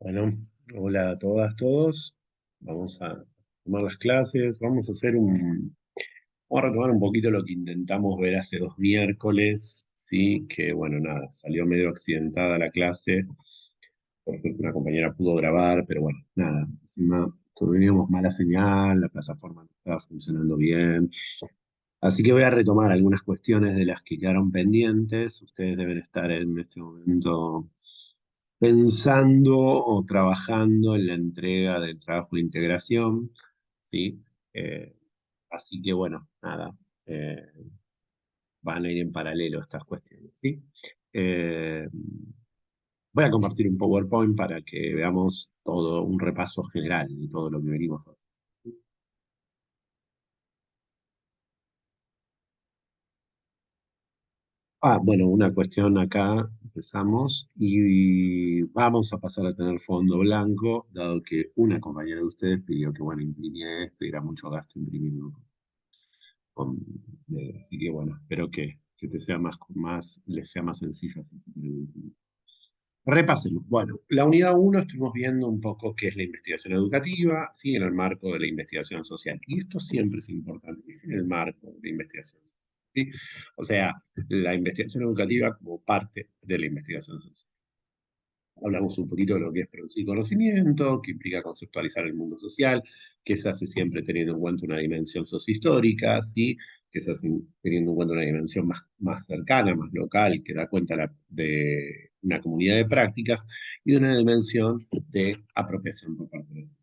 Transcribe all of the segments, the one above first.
Bueno, hola a todas, todos. Vamos a tomar las clases. Vamos a retomar un poquito lo que intentamos ver hace 2 miércoles, sí, que bueno, nada, salió medio accidentada la clase, porque una compañera pudo grabar, pero bueno, nada, encima tuvimos mala señal, la plataforma no estaba funcionando bien. Así que voy a retomar algunas cuestiones de las que quedaron pendientes. Ustedes deben estar en este momento pensando o trabajando en la entrega del trabajo de integración, ¿sí? Eh, Así que bueno, nada, eh, van a ir en paralelo estas cuestiones, ¿sí? Eh, Voy a compartir un PowerPoint para que veamos todo, un repaso general de todo lo que venimos haciendo. Bueno, una cuestión acá, empezamos, y vamos a pasar a tener fondo blanco, dado que una compañera de ustedes pidió que, bueno, imprimía esto y era mucho gasto imprimirlo con negro. Así que, bueno, espero que te sea les sea más sencillo así. Repasemos. Bueno, la unidad uno estuvimos viendo un poco qué es la investigación educativa, sí, en el marco de la investigación social. Y esto siempre es importante, es en el marco de la investigación social. ¿Sí? O sea, la investigación educativa como parte de la investigación social. Hablamos un poquito de lo que es producir conocimiento, que implica conceptualizar el mundo social, que se hace siempre teniendo en cuenta una dimensión sociohistórica, ¿sí? Que se hace teniendo en cuenta una dimensión más cercana, más local, que da cuenta de una comunidad de prácticas y de una dimensión de apropiación por parte de los.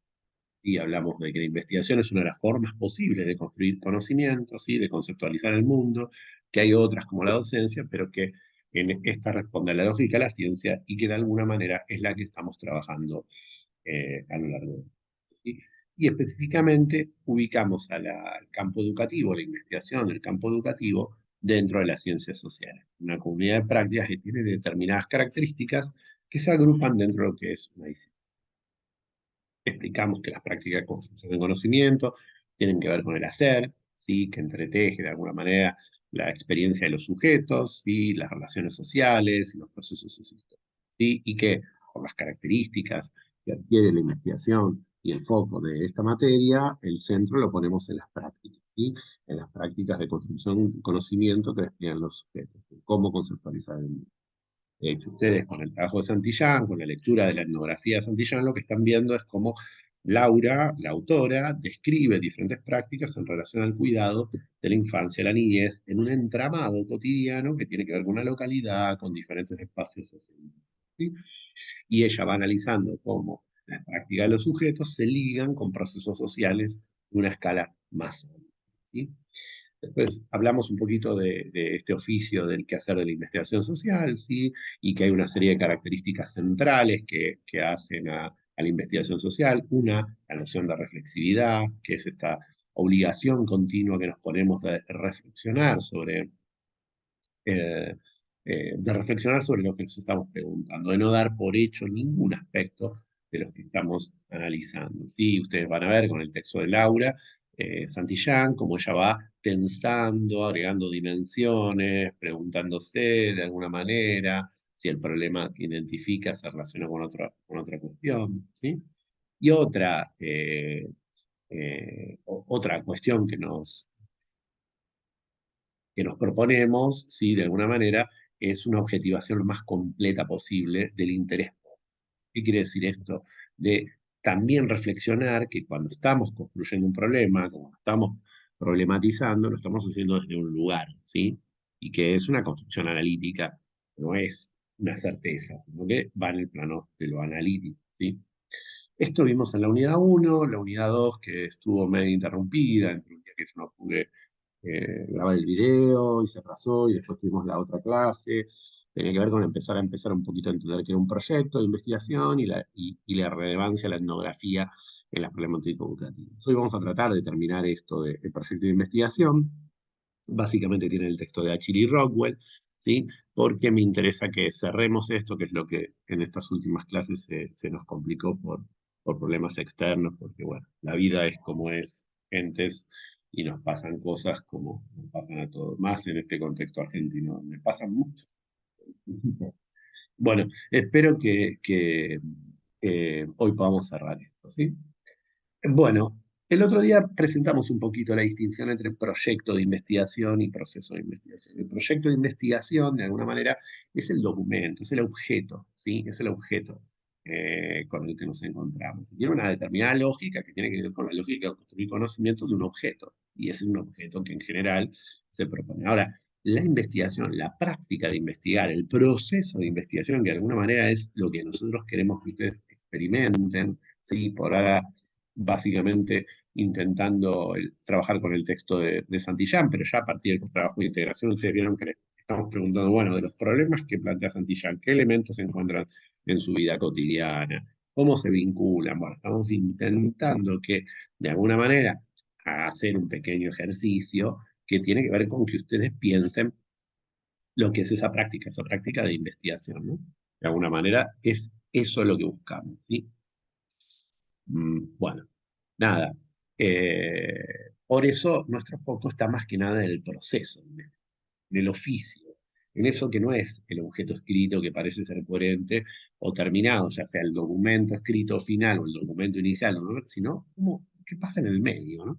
Y hablamos de que la investigación es una de las formas posibles de construir conocimiento, ¿sí? De conceptualizar el mundo, que hay otras como la docencia, pero que en esta responde a la lógica de la ciencia y que de alguna manera es la que estamos trabajando a lo largo de. ¿Sí? Y específicamente ubicamos al campo educativo, la investigación del campo educativo dentro de las ciencias sociales. Una comunidad de prácticas que tiene determinadas características que se agrupan dentro de lo que es una disciplina. Explicamos que las prácticas de construcción de conocimiento tienen que ver con el hacer, ¿sí? Que entreteje de alguna manera la experiencia de los sujetos, ¿sí? Las relaciones sociales y los procesos sociales, ¿sí? Y que por las características que adquiere la investigación y el foco de esta materia, el centro lo ponemos en las prácticas, ¿sí? En las prácticas de construcción de conocimiento que despliegan los sujetos, cómo conceptualizar el mundo. De hecho, ustedes con el trabajo de Santillán, con la lectura de la etnografía de Santillán, lo que están viendo es cómo Laura, la autora, describe diferentes prácticas en relación al cuidado de la infancia y la niñez en un entramado cotidiano que tiene que ver con una localidad, con diferentes espacios sociales. ¿Sí? Y ella va analizando cómo las prácticas de los sujetos se ligan con procesos sociales de una escala más amplia. ¿Sí? Después hablamos un poquito de este oficio del quehacer de la investigación social, ¿sí? Y que hay una serie de características centrales que hacen a la investigación social. Una, la noción de reflexividad, que es esta obligación continua que nos ponemos eh, de reflexionar sobre lo que nos estamos preguntando, de no dar por hecho ningún aspecto de lo que estamos analizando. ¿Sí? Ustedes van a ver con el texto de Laura Santillán, cómo ella va tensando, agregando dimensiones, preguntándose de alguna manera si el problema que identifica se relaciona con otra cuestión. ¿Sí? Y otra cuestión que nos proponemos, ¿sí? De alguna manera, es una objetivación lo más completa posible del interés. ¿Qué quiere decir esto? De también reflexionar que cuando estamos construyendo un problema, como estamos problematizando, lo estamos haciendo desde un lugar, ¿sí? Y que es una construcción analítica, no es una certeza, sino que va en el plano de lo analítico, ¿sí? Esto vimos en la unidad uno, la unidad 2 que estuvo medio interrumpida, entre un día que yo no pude grabar el video y se atrasó, y después tuvimos la otra clase. Tenía que ver con empezar un poquito a entender que era un proyecto de investigación y la relevancia de la etnografía en las problemáticas educativas. Hoy vamos a tratar de terminar esto del proyecto de investigación. Básicamente tiene el texto de Achille Rockwell, ¿sí? Porque me interesa que cerremos esto, que es lo que en estas últimas clases se nos complicó por problemas externos, porque bueno, la vida es como es, gentes, y nos pasan cosas como nos pasan a todos, más en este contexto argentino, me pasan mucho. Bueno, espero que hoy podamos cerrar esto, ¿sí? Bueno, el otro día presentamos un poquito la distinción entre proyecto de investigación y proceso de investigación. El proyecto de investigación, de alguna manera, es el documento, es el objeto, ¿sí? Es el objeto con el que nos encontramos. Tiene una determinada lógica que tiene que ver con la lógica de construir conocimiento de un objeto, y es un objeto que en general se propone. Ahora, la investigación, la práctica de investigar, el proceso de investigación, que de alguna manera es lo que nosotros queremos que ustedes experimenten, ¿sí? Por ahora básicamente intentando trabajar con el texto de Santillán, pero ya a partir del trabajo de integración ustedes vieron que le estamos preguntando, bueno, de los problemas que plantea Santillán, ¿qué elementos se encuentran en su vida cotidiana? ¿Cómo se vinculan? Bueno, estamos intentando que, de alguna manera, hacer un pequeño ejercicio que tiene que ver con que ustedes piensen lo que es esa práctica de investigación, ¿no? De alguna manera es eso lo que buscamos, ¿sí? Bueno, nada. Por eso nuestro foco está más que nada en el proceso, en el oficio, en eso que no es el objeto escrito que parece ser coherente o terminado, ya sea el documento escrito final o el documento inicial, ¿no? Sino qué pasa en el medio, ¿no?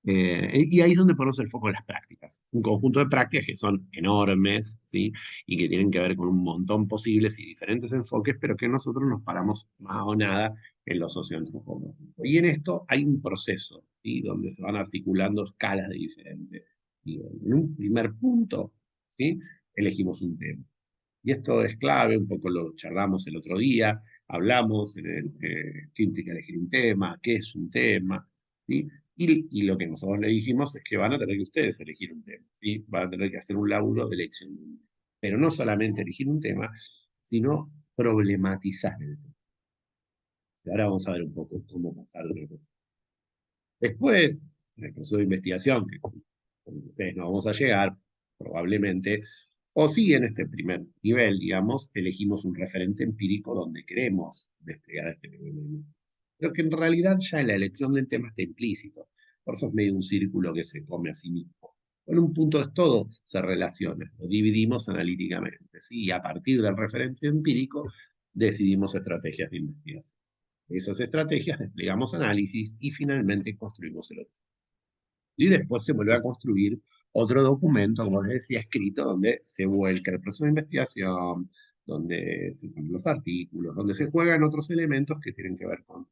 Y ahí es donde ponemos el foco en las prácticas. Un conjunto de prácticas que son enormes, ¿sí? Y que tienen que ver con un montón posibles y diferentes enfoques, pero que nosotros nos paramos más o nada en lo socioantropológico. Y en esto hay un proceso, ¿sí? Donde se van articulando escalas de diferentes niveles. En un primer punto, ¿sí? Elegimos un tema. Y esto es clave, un poco lo charlamos el otro día, hablamos en el qué implica elegir un tema, qué es un tema, ¿sí? Y lo que nosotros le dijimos es que van a tener que ustedes elegir un tema, ¿sí? Van a tener que hacer un laburo de elección de un tema. Pero no solamente elegir un tema, sino problematizar el tema. Y ahora vamos a ver un poco cómo pasar de una cosa. Después, en el proceso de investigación, que con ustedes no vamos a llegar, probablemente, o sí en este primer nivel, digamos, elegimos un referente empírico donde queremos desplegar este nivel. Pero que en realidad ya en la elección del tema está implícito. Por eso es medio un círculo que se come a sí mismo. En un punto es todo se relaciona, lo dividimos analíticamente, ¿sí? Y a partir del referente empírico decidimos estrategias de investigación. Esas estrategias desplegamos análisis y finalmente construimos el otro. Y después se vuelve a construir otro documento, como les decía, escrito, donde se vuelca el proceso de investigación, donde se ponen los artículos, donde se juegan otros elementos que tienen que ver con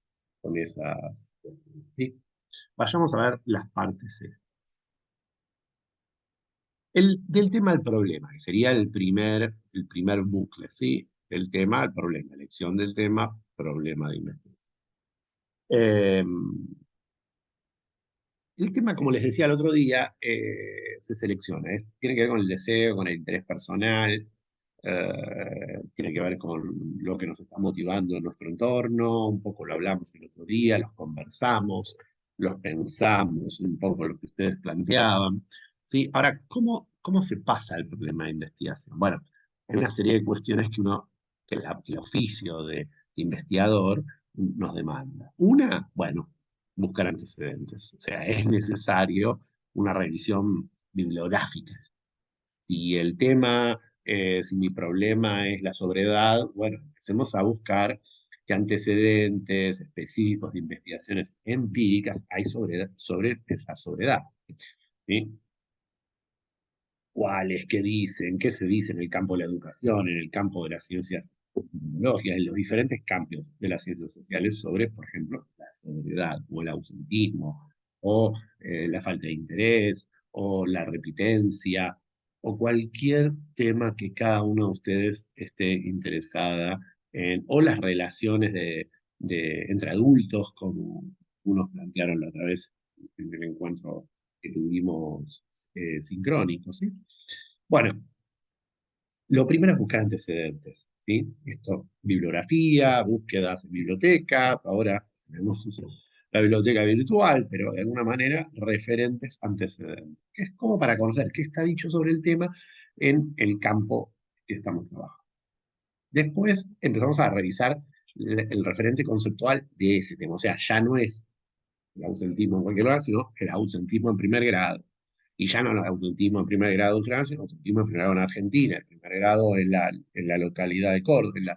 esas cuestiones, ¿sí? Vayamos a ver las partes. Del tema al problema, que sería el primer bucle, ¿sí? El tema al problema, elección del tema, problema de investigación. Eh, El tema, como les decía el otro día, se selecciona. Tiene que ver con el deseo, con el interés personal, tiene que ver con lo que nos está motivando en nuestro entorno, un poco lo hablamos el otro día, los conversamos, los pensamos, un poco lo que ustedes planteaban. ¿Sí? Ahora, ¿cómo se pasa el problema de investigación? Bueno, hay una serie de cuestiones que el oficio de investigador nos demanda. Una, bueno, buscar antecedentes. O sea, es necesario una revisión bibliográfica. Si el tema, si mi problema es la sobriedad, bueno, empecemos a buscar qué antecedentes específicos de investigaciones empíricas hay sobre esa sobriedad. ¿Sí? ¿Cuáles? ¿Qué dicen? ¿Qué se dice en el campo de la educación, en el campo de las ciencias tecnológicas, en los diferentes campos de las ciencias sociales sobre, por ejemplo, la soledad o el ausentismo, o la falta de interés, o la repitencia, o cualquier tema que cada uno de ustedes esté interesada en, o las relaciones entre adultos, como unos plantearon la otra vez en el encuentro que tuvimos sincrónico, ¿sí? Bueno, lo primero es buscar antecedentes, ¿sí? Esto, bibliografía, búsquedas en bibliotecas, ahora tenemos la biblioteca virtual, pero de alguna manera referentes antecedentes. Que es como para conocer qué está dicho sobre el tema en el campo que estamos trabajando. Después empezamos a revisar el referente conceptual de ese tema, o sea, ya no es el ausentismo en cualquier lugar, sino el ausentismo en primer grado. Y ya no el ausentismo en primer grado en Francia, el ausentismo en primer grado en Argentina, el primer grado en la localidad de Córdoba, en la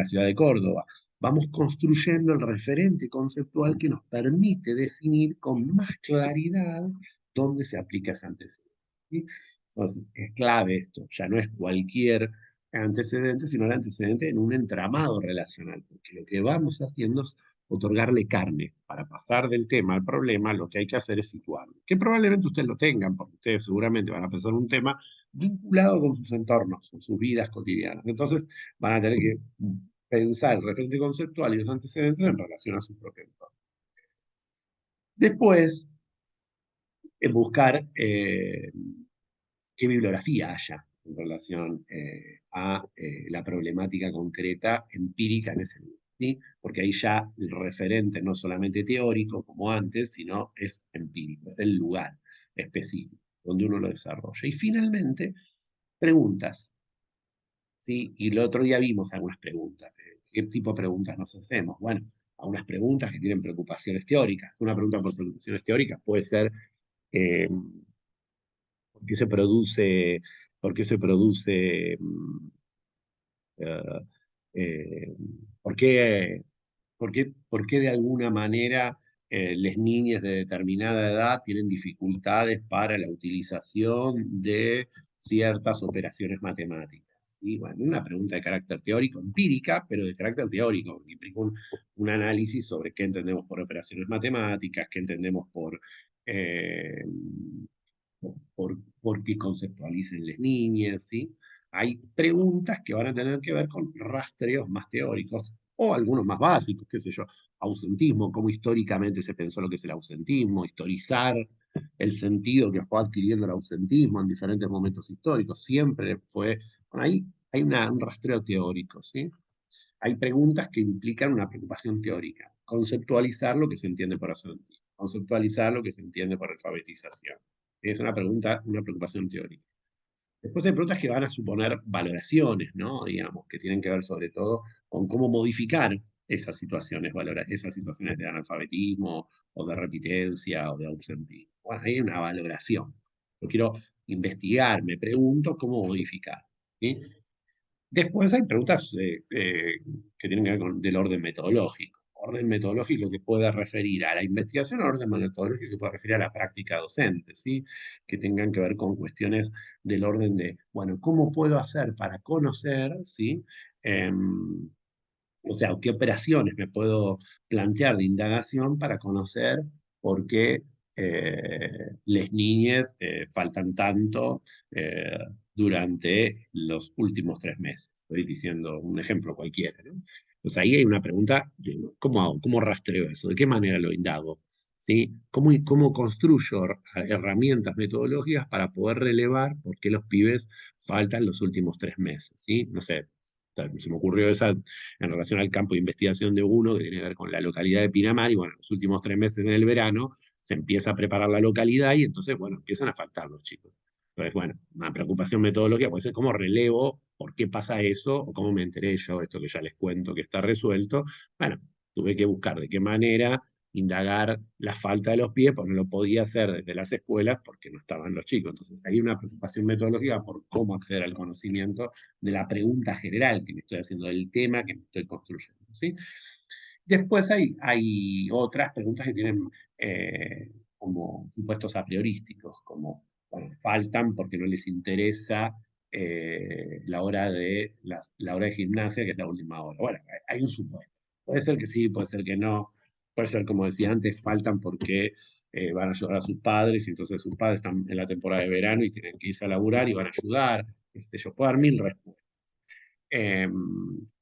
ciudad de Córdoba. vamos construyendo el referente conceptual que nos permite definir con más claridad dónde se aplica ese antecedente. ¿Sí? Entonces, es clave esto, ya no es cualquier antecedente, sino el antecedente en un entramado relacional, porque lo que vamos haciendo es otorgarle carne. Para pasar del tema al problema, lo que hay que hacer es situarlo. Que probablemente ustedes lo tengan, porque ustedes seguramente van a pensar un tema vinculado con sus entornos, con sus vidas cotidianas. Entonces, van a tener que pensar el referente conceptual y los antecedentes en relación a su propio entorno. Después, buscar qué bibliografía haya en relación a la problemática concreta empírica en ese lugar, ¿sí? Porque ahí ya el referente no es solamente teórico como antes, sino es empírico, es el lugar específico donde uno lo desarrolla. Y finalmente, preguntas, ¿sí? Y el otro día vimos algunas preguntas. ¿Qué tipo de preguntas nos hacemos? Bueno, algunas preguntas que tienen preocupaciones teóricas. Una pregunta por preocupaciones teóricas puede ser eh, ¿por qué se produce, por qué se produce, eh, eh, por qué, por qué de alguna manera las niñas de determinada edad tienen dificultades para la utilización de ciertas operaciones matemáticas? ¿Sí? Bueno, una pregunta de carácter teórico, empírica, pero de carácter teórico, que implica un análisis sobre qué entendemos por operaciones matemáticas, qué entendemos eh, por qué conceptualicen las niñas, ¿sí? Hay preguntas que van a tener que ver con rastreos más teóricos o algunos más básicos, qué sé yo, ausentismo, cómo históricamente se pensó lo que es el ausentismo, historizar el sentido que fue adquiriendo el ausentismo en diferentes momentos históricos, siempre fue, bueno, ahí hay un rastreo teórico, ¿sí? Hay preguntas que implican una preocupación teórica, conceptualizar lo que se entiende por ausentismo, conceptualizar lo que se entiende por alfabetización. Es una pregunta, una preocupación teórica. Después hay preguntas que van a suponer valoraciones, ¿no? Digamos, que tienen que ver sobre todo con cómo modificar esas situaciones, esas situaciones de analfabetismo o de repitencia o de ausentismo. Bueno, hay una valoración. Yo quiero investigar, me pregunto cómo modificar. ¿Sí? Después hay preguntas que tienen que ver con del orden metodológico. Orden metodológico que pueda referir a la investigación, orden metodológico que pueda referir a la práctica docente, ¿sí? Que tengan que ver con cuestiones del orden de, bueno, ¿cómo puedo hacer para conocer, ¿sí? O sea, qué operaciones me puedo plantear de indagación para conocer por qué las niñas faltan tanto eh, durante los últimos 3 meses. Estoy diciendo un ejemplo cualquiera, ¿no? Pues ahí hay una pregunta, de, ¿cómo hago? ¿Cómo rastreo eso? ¿De qué manera lo indago? ¿Sí? ¿Cómo construyo herramientas metodológicas para poder relevar por qué los pibes faltan los últimos 3 meses? ¿Sí? No sé, se me ocurrió esa en relación al campo de investigación de uno, que tiene que ver con la localidad de Pinamar, y bueno, los últimos 3 meses en el verano se empieza a preparar la localidad y entonces, bueno, empiezan a faltar los chicos. Entonces, bueno, una preocupación metodológica puede ser cómo relevo, por qué pasa eso, o cómo me enteré yo, esto que ya les cuento que está resuelto. Bueno, tuve que buscar de qué manera indagar la falta de los pies, porque no lo podía hacer desde las escuelas porque no estaban los chicos. Entonces, hay una preocupación metodológica por cómo acceder al conocimiento de la pregunta general que me estoy haciendo, del tema que me estoy construyendo, ¿sí? Después hay otras preguntas que tienen como supuestos a priorísticos, como bueno, faltan porque no les interesa la hora de gimnasia, que es la última hora. Bueno, hay un supuesto. Puede ser que sí, puede ser que no. Puede ser, como decía antes, faltan porque van a ayudar a sus padres, y entonces sus padres están en la temporada de verano y tienen que irse a laburar y van a ayudar. Yo puedo dar mil respuestas. Eh,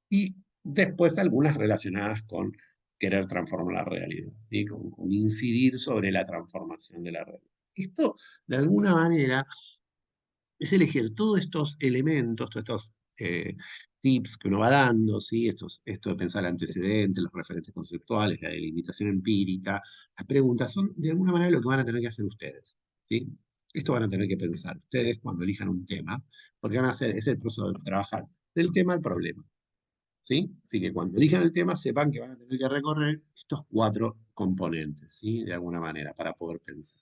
y después algunas relacionadas con querer transformar la realidad, ¿sí? Con incidir sobre la transformación de la realidad. Esto, de alguna manera, es elegir todos estos elementos, todos estos tips que uno va dando, ¿sí? Esto de pensar el antecedente, los referentes conceptuales, la delimitación empírica, las preguntas, son de alguna manera lo que van a tener que hacer ustedes, ¿sí? Esto van a tener que pensar ustedes cuando elijan un tema, porque van a hacer, es el proceso de trabajar del tema al problema, ¿sí? Así que cuando elijan el tema, sepan que van a tener que recorrer estos 4 componentes, ¿sí? De alguna manera, para poder pensar.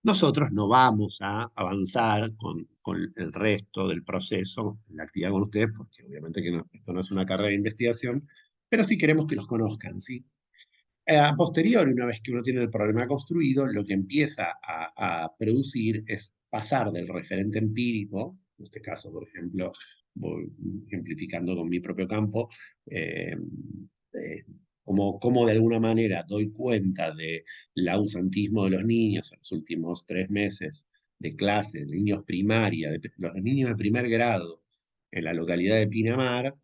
nosotros no vamos a avanzar con el resto del proceso, la actividad con ustedes, porque obviamente que esto no es una carrera de investigación, pero sí queremos que los conozcan, ¿sí? A posteriori, una vez que uno tiene el problema construido, lo que empieza a producir es pasar del referente empírico, en este caso, por ejemplo, voy ejemplificando con mi propio campo, eh, eh, como de alguna manera doy cuenta del ausentismo de los niños en los últimos 3 meses de clase, de niños primaria, de los niños de primer grado en la localidad de Pinamar,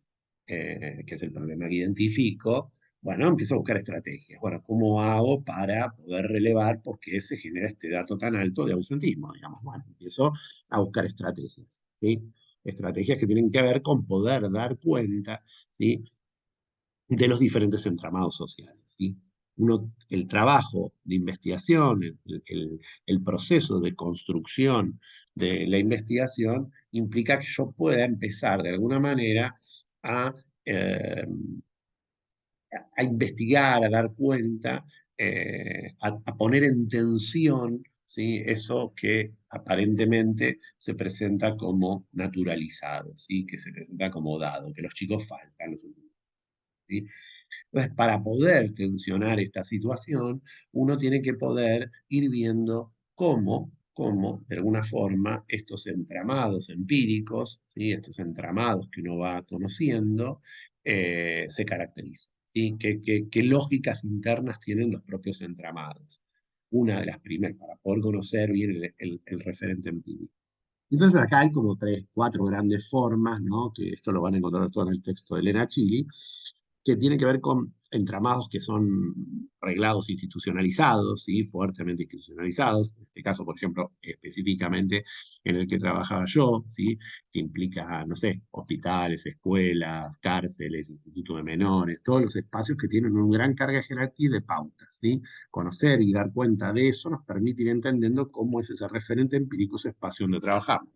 que es el problema que identifico. Bueno, empiezo a buscar estrategias. Bueno, ¿cómo hago para poder relevar por qué se genera este dato tan alto de ausentismo? Digamos, bueno, empiezo a buscar estrategias, ¿sí? Estrategias que tienen que ver con poder dar cuenta, ¿sí? De los diferentes entramados sociales, ¿sí? El trabajo de investigación, el proceso de construcción de la investigación implica que yo pueda empezar de alguna manera a eh, a investigar, a dar cuenta, a poner en tensión, ¿sí? Eso que aparentemente se presenta como naturalizado, ¿sí? Que se presenta como dado, que los chicos faltan, ¿sí? Entonces, para poder tensionar esta situación, uno tiene que poder ir viendo cómo de alguna forma, estos entramados empíricos, ¿sí? Estos entramados que uno va conociendo, se caracterizan, ¿sí? ¿Qué lógicas internas tienen los propios entramados? Una de las primeras, para poder conocer bien el referente empírico. Entonces acá hay como tres, cuatro grandes formas, ¿no? Que esto lo van a encontrar todo en el texto de Elena Chili, que tiene que ver con entramados que son reglados institucionalizados, ¿sí? Fuertemente institucionalizados. En este caso, por ejemplo, específicamente en el que trabajaba yo, ¿sí? Que implica, no sé, hospitales, escuelas, cárceles, institutos de menores, todos los espacios que tienen una gran carga de jerarquía y de pautas, ¿sí? Conocer y dar cuenta de eso nos permite ir entendiendo cómo es ese referente empírico, ese espacio donde trabajamos.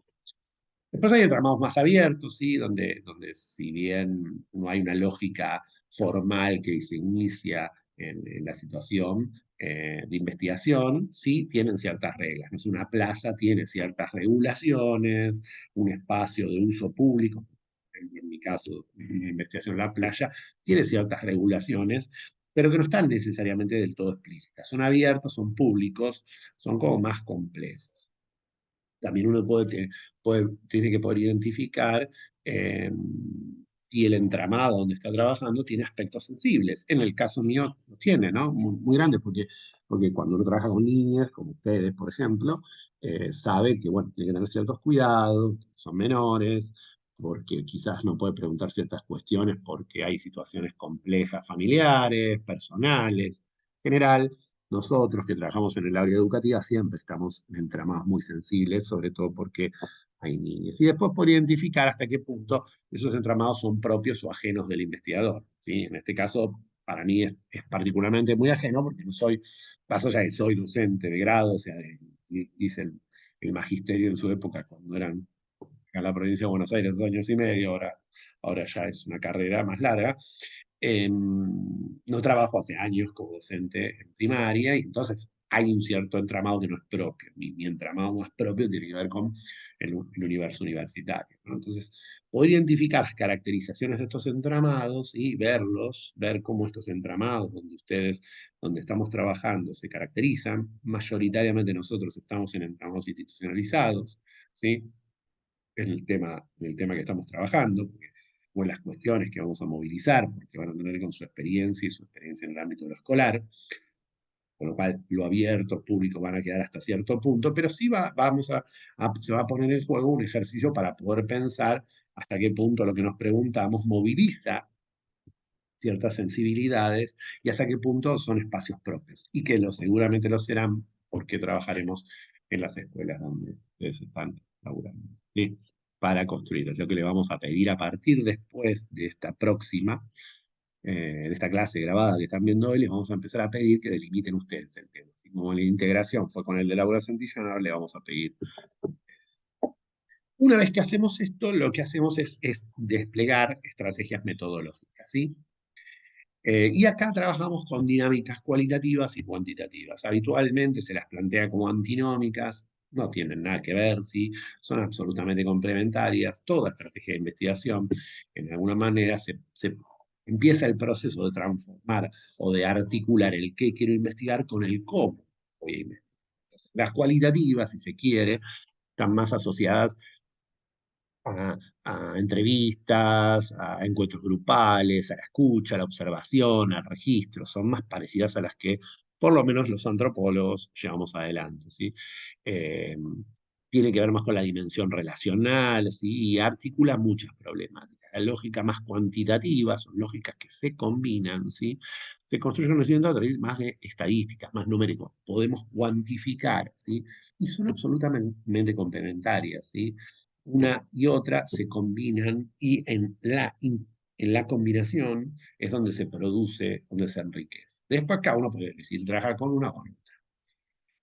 Después hay entramados más abiertos, ¿sí? Donde si bien no hay una lógica formal que se inicia en la situación de investigación, sí tienen ciertas reglas. ¿No? Es una plaza, tiene ciertas regulaciones, un espacio de uso público, en mi caso, mi investigación en la playa, tiene ciertas regulaciones, pero que no están necesariamente del todo explícitas. Son abiertos, son públicos, son como más complejos. También uno tiene que poder identificar eh, si el entramado donde está trabajando tiene aspectos sensibles. En el caso mío lo tiene, ¿no? Muy grandes, porque cuando uno trabaja con niñas, como ustedes, por ejemplo, sabe que, bueno, tiene que tener ciertos cuidados, son menores, porque quizás no puede preguntar ciertas cuestiones porque hay situaciones complejas familiares, personales. En general, nosotros que trabajamos en el área educativa siempre estamos en entramados muy sensibles, sobre todo porque hay niños. Y después por identificar hasta qué punto esos entramados son propios o ajenos del investigador, ¿sí? En este caso, para mí es particularmente muy ajeno porque no soy, paso ya que soy docente de grado, o sea, hice el magisterio en su época cuando eran en la provincia de Buenos Aires 2 años y medio, ahora ya es una carrera más larga. No trabajo hace años como docente en primaria y entonces hay un cierto entramado que no es propio. Mi entramado más propio tiene que ver con el universo universitario, ¿no? Entonces, poder identificar las caracterizaciones de estos entramados y verlos, ver cómo estos entramados donde estamos trabajando, se caracterizan. Mayoritariamente nosotros estamos en entramados institucionalizados, ¿sí? En el tema que estamos trabajando, o en las cuestiones que vamos a movilizar, porque van a tener con su experiencia y su experiencia en el ámbito de lo escolar, con lo cual lo abierto, público van a quedar hasta cierto punto, pero sí se va a poner en juego un ejercicio para poder pensar hasta qué punto lo que nos preguntamos moviliza ciertas sensibilidades y hasta qué punto son espacios propios, y que seguramente lo serán porque trabajaremos en las escuelas donde ustedes están laburando, ¿sí? Para construir. Es lo que le vamos a pedir a partir después de esta próxima, de esta clase grabada que están viendo hoy, les vamos a empezar a pedir que delimiten ustedes el tema. Así como la integración fue con el de Laura Santillana, ahora le vamos a pedir. Una vez que hacemos esto, lo que hacemos es desplegar estrategias metodológicas, ¿sí? Y acá trabajamos con dinámicas cualitativas y cuantitativas. Habitualmente se las plantea como antinómicas, no tienen nada que ver, ¿sí? Son absolutamente complementarias. Toda estrategia de investigación, en alguna manera, se empieza el proceso de transformar o de articular el qué quiero investigar con el cómo voy a investigar. Las cualitativas, si se quiere, están más asociadas a, a entrevistas, a encuentros grupales, a la escucha, a la observación, al registro, son más parecidas a las que por lo menos los antropólogos llevamos adelante, ¿sí? Eh, Tiene que ver más con la dimensión relacional, ¿sí? Y articula muchas problemáticas. La lógica más cuantitativa son lógicas que se combinan, ¿sí? Se construye conocimiento a través más de estadísticas, más numéricos. Podemos cuantificar, ¿sí? Y son absolutamente complementarias, ¿sí? Una y otra se combinan y en la combinación es donde se produce, donde se enriquece. Después cada uno puede decir, trabaja con una o con otra.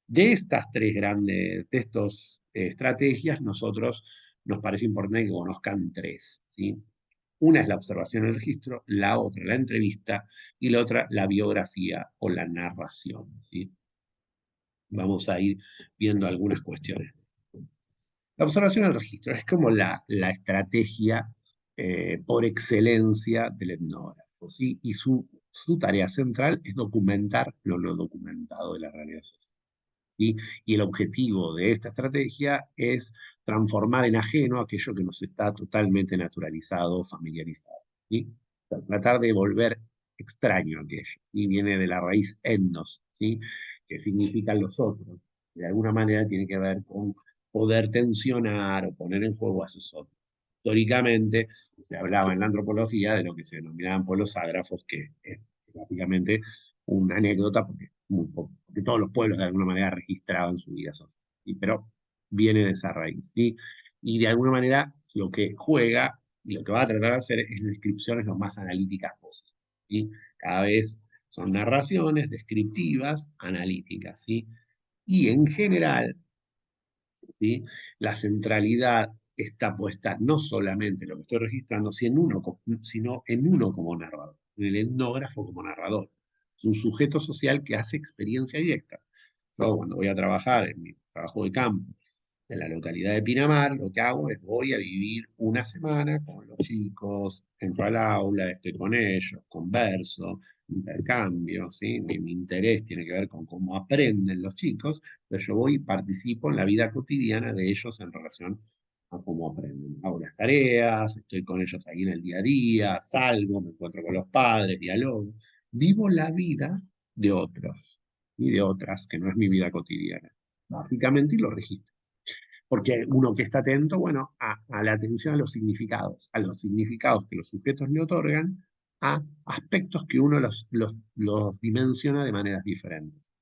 De estas tres grandes, de estas estrategias, nosotros nos parece importante que conozcan tres, ¿sí? Una es la observación y el registro, la otra la entrevista y la otra la biografía o la narración, ¿sí? Vamos a ir viendo algunas cuestiones. La observación del registro es como la estrategia por excelencia del etnógrafo, ¿sí? Y su tarea central es documentar lo no documentado de la realidad social, ¿sí? Y el objetivo de esta estrategia es transformar en ajeno aquello que nos está totalmente naturalizado, familiarizado, ¿sí? O sea, tratar de volver extraño aquello, y viene de la raíz etnos, ¿sí? Que significan los otros. De alguna manera tiene que ver con poder tensionar o poner en juego a esos otros. Históricamente se hablaba en la antropología de lo que se denominaban pueblos ágrafos, que es básicamente una anécdota, porque todos los pueblos de alguna manera registraban su vida social, ¿sí? Pero viene de esa raíz, ¿sí? Y de alguna manera lo que juega y lo que va a tratar de hacer es descripciones lo más analíticas posible, ¿sí? Cada vez son narraciones descriptivas, analíticas, ¿sí? Y en general, ¿sí? La centralidad está puesta no solamente en lo que estoy registrando, sino en uno como narrador, en el etnógrafo como narrador. Es un sujeto social que hace experiencia directa. Yo cuando voy a trabajar en mi trabajo de campo en la localidad de Pinamar, lo que hago es voy a vivir una semana con los chicos, entro al aula, estoy con ellos, converso, intercambio, ¿sí? Mi interés tiene que ver con cómo aprenden los chicos, pero yo voy y participo en la vida cotidiana de ellos en relación a cómo aprenden. Hago las tareas, estoy con ellos ahí en el día a día, salgo, me encuentro con los padres, dialogo, vivo la vida de otros y de otras, que no es mi vida cotidiana, básicamente, y lo registro. Porque uno que está atento, bueno, a la atención a los significados que los sujetos le otorgan, a aspectos que uno los dimensiona de maneras diferentes.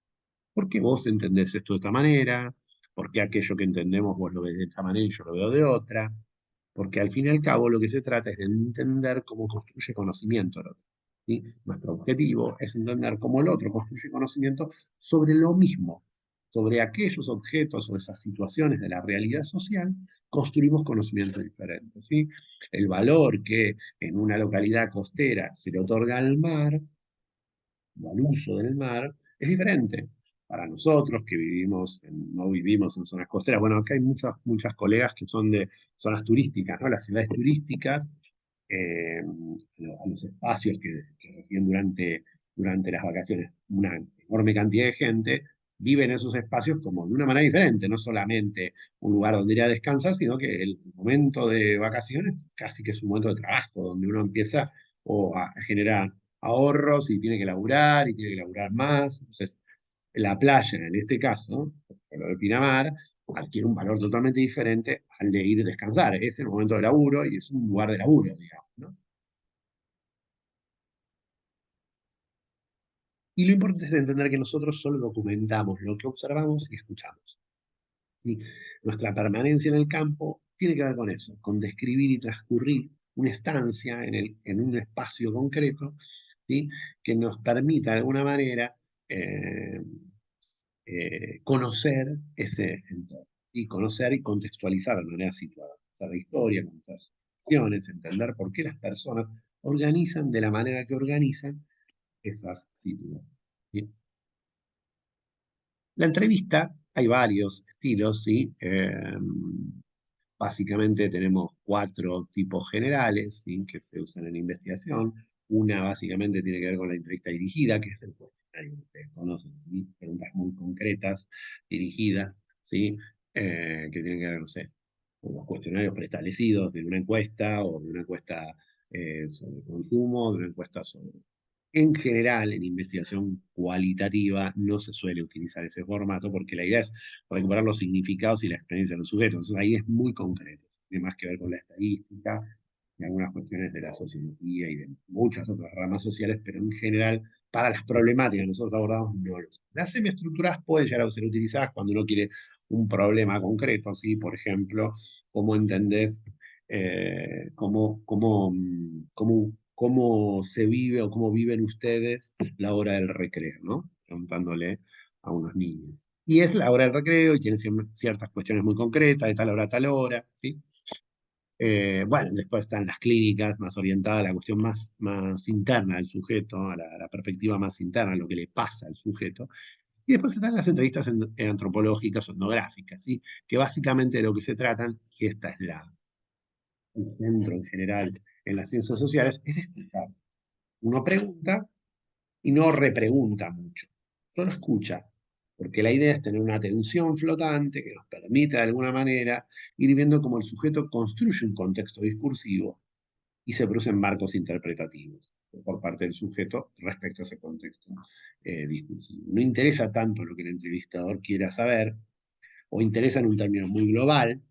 ¿Por qué vos entendés esto de esta manera? ¿Por qué aquello que entendemos vos lo ves de esta manera y yo lo veo de otra? Porque al fin y al cabo lo que se trata es de entender cómo construye conocimiento el otro, ¿sí? Nuestro objetivo es entender cómo el otro construye conocimiento sobre lo mismo, sobre aquellos objetos o esas situaciones de la realidad social, construimos conocimiento diferente, ¿sí? El valor que en una localidad costera se le otorga al mar, o al uso del mar, es diferente. Para nosotros que no vivimos en zonas costeras, bueno, acá hay muchas colegas que son de zonas turísticas, ¿no? Las ciudades turísticas, a los espacios que reciben durante las vacaciones una enorme cantidad de gente, viven esos espacios como de una manera diferente, no solamente un lugar donde ir a descansar, sino que el momento de vacaciones casi que es un momento de trabajo, donde uno empieza o a generar ahorros y tiene que laburar y tiene que laburar más. Entonces, la playa, en este caso, lo de Pinamar, adquiere un valor totalmente diferente al de ir a descansar. Es el momento de laburo y es un lugar de laburo, digamos, ¿no? Y lo importante es entender que nosotros solo documentamos lo que observamos y escuchamos, ¿sí? Nuestra permanencia en el campo tiene que ver con eso, con describir y transcurrir una estancia en un espacio concreto, ¿sí? Que nos permita de alguna manera eh, conocer ese entorno, y conocer y contextualizar de manera situada, conocer la historia, conocer sus acciones, entender por qué las personas organizan de la manera que organizan esas situaciones. ¿Sí? La entrevista, hay varios estilos, ¿sí? Básicamente tenemos cuatro tipos generales, ¿sí? Que se usan en investigación. Una básicamente tiene que ver con la entrevista dirigida, que es el cuestionario que ustedes conocen, ¿sí? Preguntas muy concretas, dirigidas, ¿sí? Que tienen que ver, no sé, con los cuestionarios preestablecidos de una encuesta o de una encuesta sobre consumo, de una encuesta sobre... En general, en investigación cualitativa no se suele utilizar ese formato porque la idea es recuperar los significados y la experiencia de los sujetos. Entonces ahí es muy concreto. Tiene más que ver con la estadística y algunas cuestiones de la sociología y de muchas otras ramas sociales, pero en general, para las problemáticas que nosotros abordamos, no lo son. Las semiestructuradas pueden llegar a ser utilizadas cuando uno quiere un problema concreto, ¿sí? Por ejemplo, cómo entendés, cómo se vive o cómo viven ustedes la hora del recreo, ¿no? Preguntándole a unos niños. Y es la hora del recreo y tiene ciertas cuestiones muy concretas, de tal hora a tal hora, ¿sí? Bueno, después están las clínicas más orientadas a la cuestión más interna del sujeto, a la perspectiva más interna, a lo que le pasa al sujeto. Y después están las entrevistas antropológicas o etnográficas, ¿sí? Que básicamente de lo que se tratan, y esta es el centro en general en las ciencias sociales, es de escuchar. Uno pregunta y no repregunta mucho, solo escucha, porque la idea es tener una atención flotante que nos permita de alguna manera ir viendo cómo el sujeto construye un contexto discursivo y se producen marcos interpretativos por parte del sujeto respecto a ese contexto discursivo. No interesa tanto lo que el entrevistador quiera saber, o interesa en un término muy global,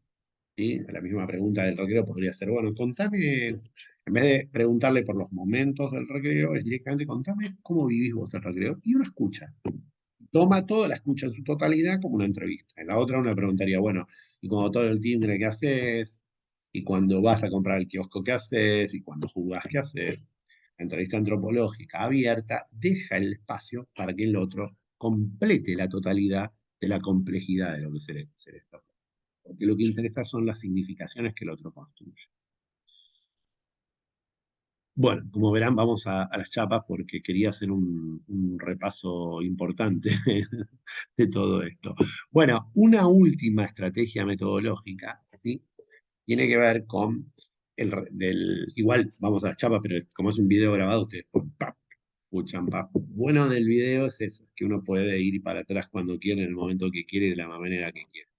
¿sí? La misma pregunta del recreo podría ser, bueno, contame, en vez de preguntarle por los momentos del recreo, es directamente contame cómo vivís vos el recreo. Y uno escucha, toma toda la escucha en su totalidad como una entrevista. En la otra uno le preguntaría, bueno, y cuando todo el timbre, ¿qué haces? Y cuando vas a comprar el kiosco, ¿qué haces? Y cuando jugás, ¿qué haces? La entrevista antropológica abierta deja el espacio para que el otro complete la totalidad de la complejidad de lo que se le está. Porque lo que interesa son las significaciones que el otro construye. Bueno, como verán, vamos a las chapas porque quería hacer un repaso importante de todo esto. Bueno, una última estrategia metodológica, ¿sí? Tiene que ver con igual vamos a las chapas, pero como es un video grabado, ustedes pap, escuchan pap. Bueno del video es eso, que uno puede ir para atrás cuando quiere, en el momento que quiere, de la manera que quiere.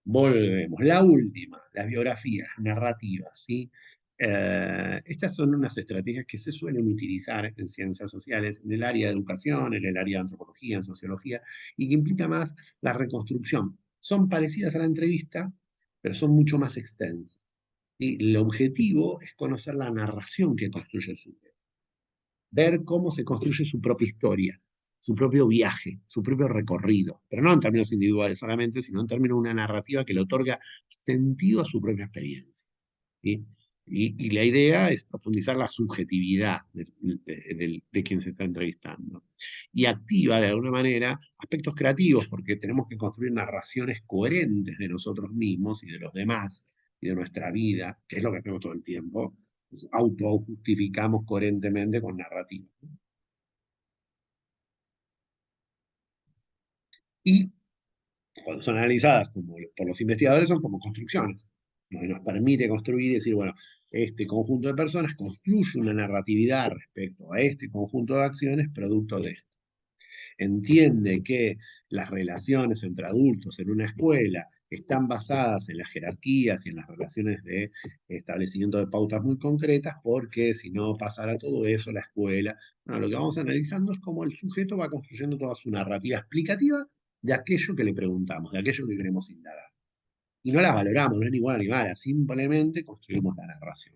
Volvemos. La última, las biografías narrativas, ¿sí? Estas son unas estrategias que se suelen utilizar en ciencias sociales, en el área de educación, en el área de antropología, en sociología, y que implica más la reconstrucción. Son parecidas a la entrevista, pero son mucho más extensas. ¿Sí? El objetivo es conocer la narración que construye el sujeto, ver cómo se construye su propia historia, su propio viaje, su propio recorrido, pero no en términos individuales solamente, sino en términos de una narrativa que le otorga sentido a su propia experiencia. ¿Sí? Y la idea es profundizar la subjetividad de quien se está entrevistando. Y activa de alguna manera aspectos creativos, porque tenemos que construir narraciones coherentes de nosotros mismos y de los demás y de nuestra vida, que es lo que hacemos todo el tiempo. Nos autojustificamos coherentemente con narrativas. Y cuando son analizadas por los investigadores son como construcciones, donde nos permite construir y decir, bueno, este conjunto de personas construye una narratividad respecto a este conjunto de acciones producto de esto. Entiende que las relaciones entre adultos en una escuela están basadas en las jerarquías y en las relaciones de establecimiento de pautas muy concretas, porque si no pasara todo eso, la escuela, bueno, lo que vamos analizando es cómo el sujeto va construyendo toda su narrativa explicativa de aquello que le preguntamos, de aquello que queremos indagar. Y no la valoramos, no es ni buena ni mala, simplemente construimos la narración.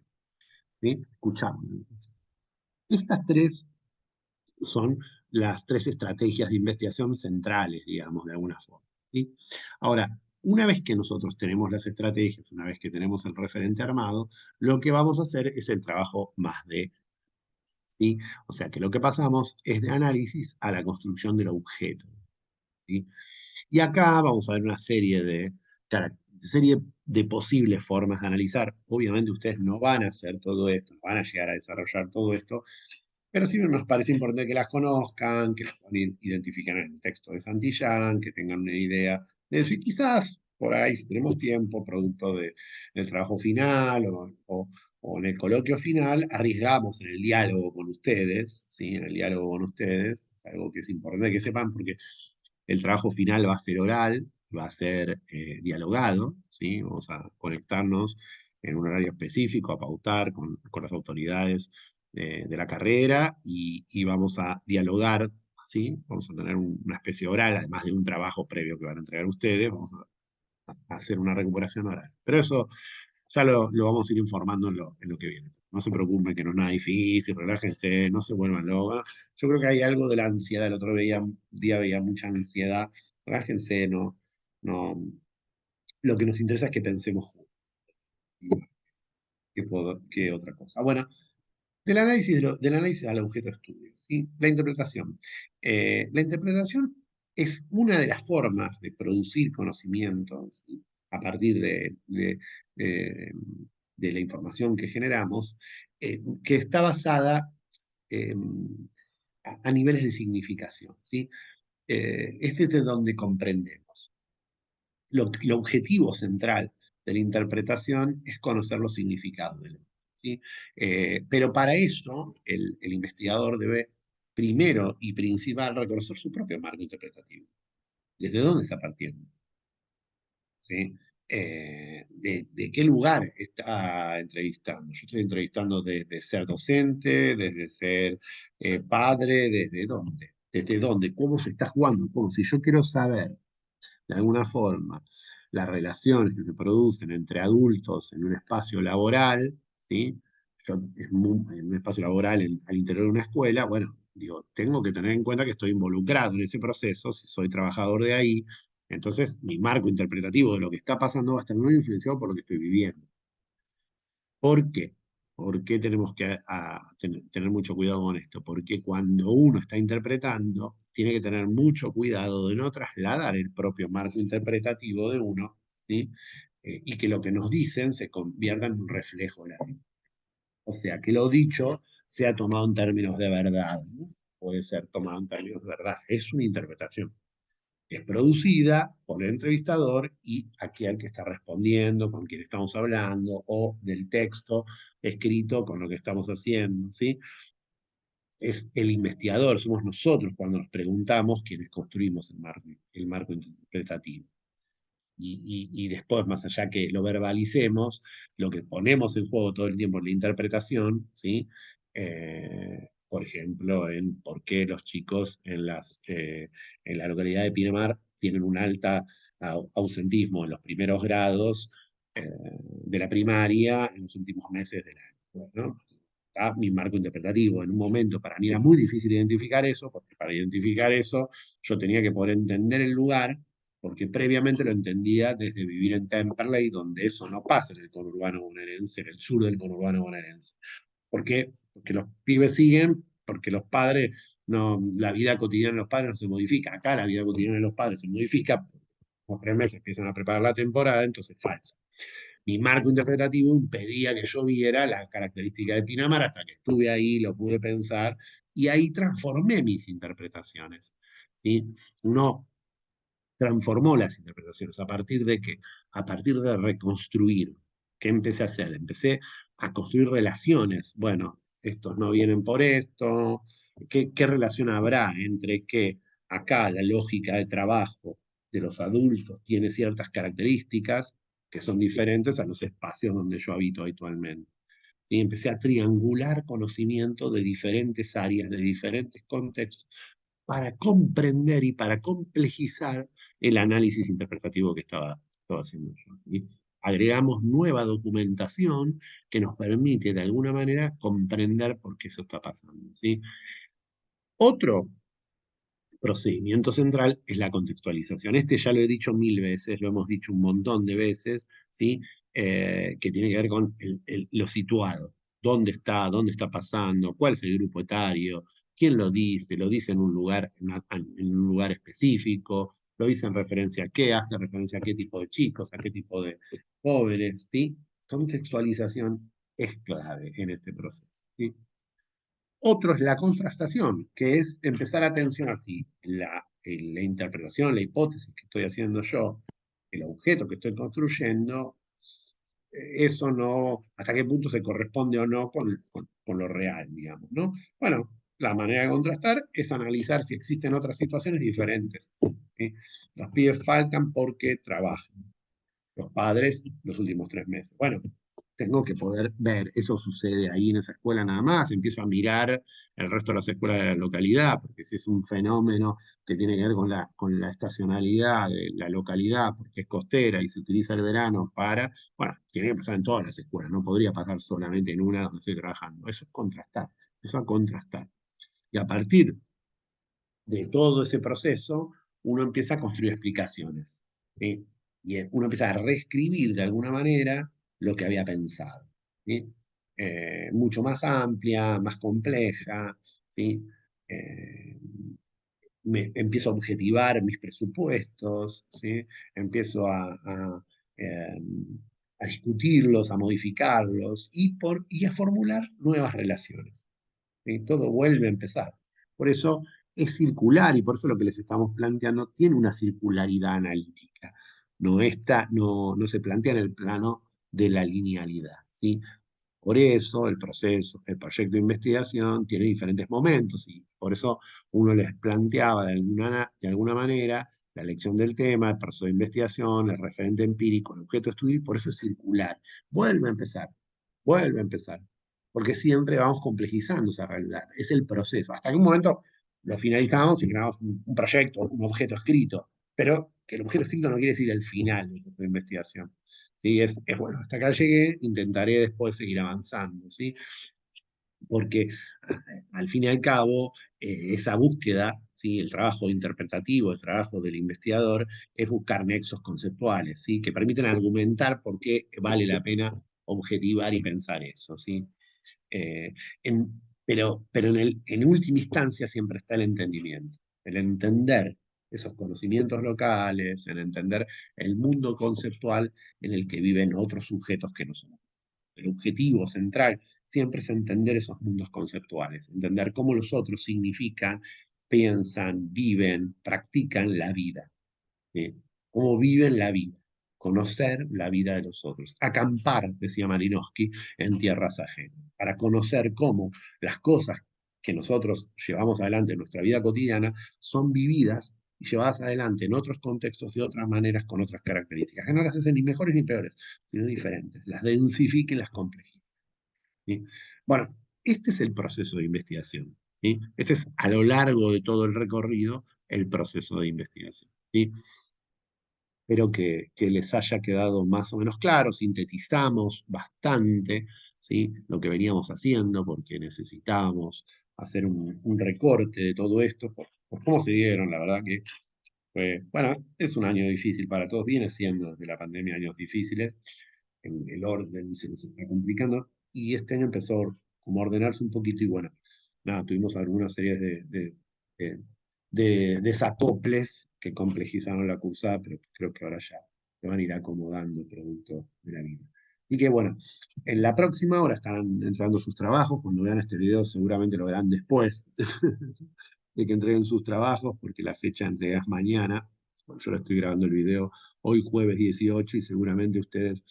¿Sí? Escuchamos. Estas tres son las tres estrategias de investigación centrales, digamos, de alguna forma. ¿Sí? Ahora, una vez que nosotros tenemos las estrategias, una vez que tenemos el referente armado, lo que vamos a hacer es el trabajo más de, ¿sí? O sea, que lo que pasamos es de análisis a la construcción del objeto. ¿Sí? Y acá vamos a ver una serie de posibles formas de analizar. Obviamente ustedes no van a hacer todo esto, no van a llegar a desarrollar todo esto pero sí nos parece importante que las conozcan, que las puedan identificar en el texto de Santillán, que tengan una idea de eso, y quizás por ahí, si tenemos tiempo, producto del trabajo final o en el coloquio final, arriesgamos en el diálogo con ustedes, ¿sí? En el diálogo con ustedes, algo que es importante que sepan, porque el trabajo final va a ser oral, va a ser dialogado, ¿sí? Vamos a conectarnos en un horario específico, a pautar con las autoridades de la carrera y vamos a dialogar, ¿sí? Vamos a tener una especie de oral, además de un trabajo previo que van a entregar ustedes, vamos a hacer una recuperación oral. Pero eso ya lo vamos a ir informando en lo que viene. No se preocupen, que no es nada difícil, relájense, no se vuelvan locos. Yo creo que hay algo de la ansiedad. El otro día veía mucha ansiedad. Relájense, no. Lo que nos interesa es que pensemos juntos. ¿Qué otra cosa? Bueno, del análisis al objeto de estudio, ¿sí? La interpretación. La interpretación es una de las formas de producir conocimientos, ¿sí? A partir de- de la información que generamos, que está basada eh, a niveles de significación, ¿sí? Este es de donde comprendemos. Lo objetivo central de la interpretación es conocer los significados del lenguaje, ¿sí? Pero para eso el investigador debe primero y principal reconocer su propio marco interpretativo. ¿Desde dónde está partiendo? ¿Sí? De qué lugar está entrevistando? Yo estoy entrevistando desde ser docente, desde ser padre, ¿desde dónde? ¿Desde dónde? ¿Cómo se está jugando? Como si yo quiero saber de alguna forma las relaciones que se producen entre adultos en un espacio laboral, ¿sí? En un espacio laboral al interior de una escuela, bueno, digo, tengo que tener en cuenta que estoy involucrado en ese proceso, si soy trabajador de ahí, entonces mi marco interpretativo de lo que está pasando va a estar muy influenciado por lo que estoy viviendo. ¿Por qué? ¿Por qué tenemos que tener mucho cuidado con esto? Porque cuando uno está interpretando, tiene que tener mucho cuidado de no trasladar el propio marco interpretativo de uno, ¿sí? Y que lo que nos dicen se convierta en un reflejo de la situación. O sea, que lo dicho sea tomado en términos de verdad, ¿no? Puede ser tomado en términos de verdad. Es una interpretación, es producida por el entrevistador y aquel que está respondiendo, con quien estamos hablando, o del texto escrito con lo que estamos haciendo, ¿sí? Es el investigador, somos nosotros cuando nos preguntamos quienes construimos el marco interpretativo. Y después, más allá que lo verbalicemos, lo que ponemos en juego todo el tiempo es la interpretación, ¿sí? Por ejemplo, en por qué los chicos en la localidad de Pinamar tienen un alta ausentismo en los primeros grados de la primaria en los últimos meses del año, ¿no? Está mi marco interpretativo. En un momento para mí era muy difícil identificar eso, porque para identificar eso yo tenía que poder entender el lugar porque previamente lo entendía desde vivir en Temperley, donde eso no pasa en el conurbano bonaerense, en el sur del conurbano bonaerense. ¿Por qué? Porque los pibes siguen, porque los padres, no, la vida cotidiana de los padres no se modifica. Acá la vida cotidiana de los padres se modifica, los 3 meses empiezan a preparar la temporada, entonces falta. Mi marco interpretativo impedía que yo viera la característica de Pinamar hasta que estuve ahí, lo pude pensar, y ahí transformé mis interpretaciones. ¿Sí? Uno transformó las interpretaciones. ¿A partir de qué? A partir de reconstruir. ¿Qué empecé a hacer? Empecé a construir relaciones. Bueno, estos no vienen por esto. ¿Qué relación habrá entre que acá la lógica de trabajo de los adultos tiene ciertas características que son diferentes a los espacios donde yo habito habitualmente? ¿Sí? Empecé a triangular conocimiento de diferentes áreas, de diferentes contextos, para comprender y para complejizar el análisis interpretativo que estaba haciendo yo, ¿sí? Agregamos nueva documentación que nos permite de alguna manera comprender por qué eso está pasando, ¿sí? Otro procedimiento central es la contextualización. Este ya lo he dicho 1000 veces, lo hemos dicho un montón de veces, ¿sí? Que tiene que ver con lo situado. Dónde está pasando? ¿Cuál es el grupo etario? ¿Quién lo dice en un lugar, en un lugar específico? ¿Lo dice en referencia a qué? ¿Hace referencia a qué tipo de chicos? ¿A qué tipo de jóvenes? ¿Sí? Contextualización es clave en este proceso, ¿sí? Otro es la contrastación, que es empezar a tensionar si la interpretación, la hipótesis que estoy haciendo yo, el objeto que estoy construyendo, eso no, hasta qué punto se corresponde o no con lo real, digamos, ¿no? Bueno, la manera de contrastar es analizar si existen otras situaciones diferentes. ¿Sí? Los pibes faltan porque trabajan, los padres los últimos 3 meses. Bueno, tengo que poder ver, eso sucede ahí en esa escuela nada más, empiezo a mirar el resto de las escuelas de la localidad, porque si es un fenómeno que tiene que ver con la estacionalidad de la localidad, porque es costera y se utiliza el verano para, bueno, tiene que pasar en todas las escuelas, no podría pasar solamente en una donde estoy trabajando, eso es contrastar, eso es contrastar. Y a partir de todo ese proceso, uno empieza a construir explicaciones. ¿Sí? Y uno empieza a reescribir de alguna manera lo que había pensado. ¿Sí? Mucho más amplia, más compleja. ¿Sí? Eh, empiezo a objetivar mis presupuestos, ¿sí? Empiezo eh, a discutirlos, a modificarlos y a formular nuevas relaciones. ¿Sí? Todo vuelve a empezar. Por eso es circular y por eso lo que les estamos planteando tiene una circularidad analítica. No se plantea en el plano de la linealidad. ¿Sí? Por eso el proceso, el proyecto de investigación tiene diferentes momentos y por eso uno les planteaba de alguna manera la elección del tema, el proceso de investigación, el referente empírico, el objeto de estudio, y por eso es circular. Vuelve a empezar, vuelve a empezar, porque siempre vamos complejizando esa realidad. Es el proceso. Hasta que un momento lo finalizamos y creamos un proyecto, un objeto escrito, pero que el objeto escrito no quiere decir el final de la investigación. ¿Sí? Es bueno, hasta acá llegué, intentaré después seguir avanzando, ¿sí? Porque al fin y al cabo, esa búsqueda, ¿sí? El trabajo interpretativo, el trabajo del investigador, es buscar nexos conceptuales, ¿sí? Que permiten argumentar por qué vale la pena objetivar y pensar eso, ¿sí? Eh, pero en última instancia siempre está el entendimiento, el entender esos conocimientos locales, el entender el mundo conceptual en el que viven otros sujetos que no somos. El objetivo central siempre es entender esos mundos conceptuales, entender cómo los otros significan, piensan, viven, practican la vida. ¿Sí? Cómo viven la vida, conocer la vida de los otros, acampar, decía Malinowski, en tierras ajenas, para conocer cómo las cosas que nosotros llevamos adelante en nuestra vida cotidiana son vividas y llevadas adelante en otros contextos de otras maneras, con otras características, que no las hacen ni mejores ni peores, sino diferentes, las densifica y las complejiza. ¿Sí? Bueno, este es el proceso de investigación. ¿Sí? Este es a lo largo de todo el recorrido el proceso de investigación. ¿Sí? Espero que les haya quedado más o menos claro. Sintetizamos bastante, ¿sí? Lo que veníamos haciendo porque necesitábamos hacer un recorte de todo esto por cómo se dieron. La verdad que fue, bueno, es un año difícil para todos, viene siendo desde la pandemia años difíciles, el orden se nos está complicando y este año empezó como a ordenarse un poquito y bueno, nada, tuvimos algunas series de, de desacoples que complejizaron la cursada, pero creo que ahora ya se van a ir acomodando producto de la vida. Así que bueno, en la próxima hora estarán entregando sus trabajos. Cuando vean este video seguramente lo verán después de que entreguen sus trabajos, porque la fecha de entrega es mañana. Bueno, yo lo estoy grabando el video hoy jueves 18 y seguramente ustedes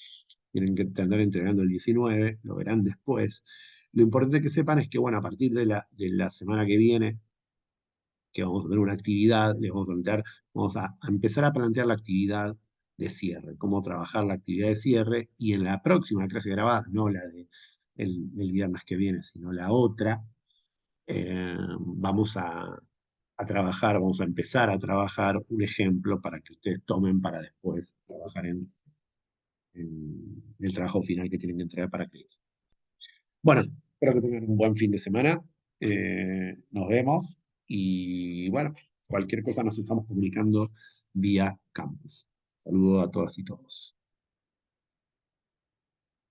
tienen que andar entregando el 19, lo verán después. Lo importante que sepan es que, bueno, a partir de la semana que viene, que vamos a tener una actividad, les vamos a plantear, vamos a empezar a plantear la actividad de cierre, cómo trabajar la actividad de cierre, y en la próxima clase grabada, no la del viernes que viene, sino la otra, vamos a trabajar, vamos a empezar a trabajar un ejemplo para que ustedes tomen para después trabajar en el trabajo final que tienen que entregar para que. Bueno, espero que tengan un buen fin de semana. Nos vemos y bueno, cualquier cosa nos estamos comunicando vía campus. Saludos a todas y todos.